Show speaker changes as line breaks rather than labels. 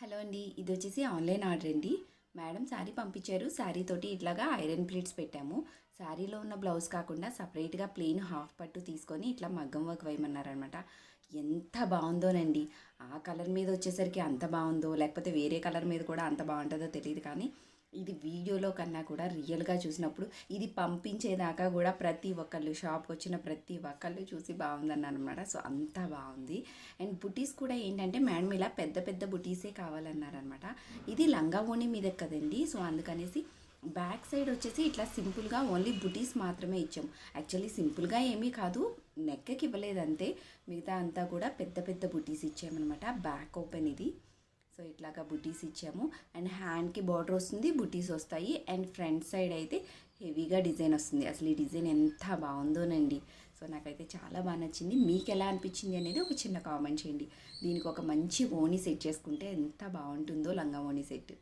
Hello అండి, ఇది వచ్చేసి ఆన్లైన్ ఆర్డర్ అండి. మేడం శారీ పంపించారు. శారీ తోటి ఇట్లాగా ఐరన్ ప్లేట్స్ పెట్టాము. శారీలో ఉన్న బ్లౌజ్ కాకుండా సపరేట్గా ప్లెయిన్ హాఫ్ పట్టు తీసుకొని ఇట్లా మగ్గం వర్క్ వేయమన్నారనమాట. ఎంత బాగుందోనండి. ఆ కలర్ మీద వచ్చేసరికి అంత బాగుందో, లేకపోతే వేరే కలర్ మీద కూడా అంత బాగుంటుందో తెలియదు, కానీ ఇది వీడియోలో కన్నా కూడా రియల్గా చూసినప్పుడు ఇది పంపించేదాకా కూడా ప్రతి ఒక్కళ్ళు షాప్కి వచ్చిన ప్రతి ఒక్కళ్ళు చూసి బాగుందన్నారు అనమాట. సో అంతా బాగుంది. అండ్ బుటీస్ కూడా ఏంటంటే మేడం ఇలా పెద్ద పెద్ద బుటీసే కావాలన్నారనమాట. ఇది లంగా ఓణి మీద కదండి, సో అందుకనేసి బ్యాక్ సైడ్ వచ్చేసి ఇట్లా సింపుల్గా ఓన్లీ బుటీస్ మాత్రమే ఇచ్చాము. యాక్చువల్లీ సింపుల్గా ఏమీ కాదు, నెక్కకి ఇవ్వలేదంతే, మిగతా అంతా కూడా పెద్ద పెద్ద బుటీస్ ఇచ్చామన్నమాట. బ్యాక్ ఓపెన్ ఇది. సో ఇట్లాగా బుటీస్ ఇచ్చాము. అండ్ హ్యాండ్కి బార్డర్ వస్తుంది, బుటీస్ వస్తాయి. అండ్ ఫ్రంట్ సైడ్ అయితే హెవీగా డిజైన్ వస్తుంది. అసలు ఈ డిజైన్ ఎంత బాగుందోనండి. సో నాకైతే చాలా బాగా నచ్చింది. మీకు ఎలా అనిపించింది అనేది ఒక చిన్న కామెంట్ చేయండి. దీనికి ఒక మంచి ఓణి సెట్ చేసుకుంటే ఎంత బాగుంటుందో లంగా ఓణి సెట్.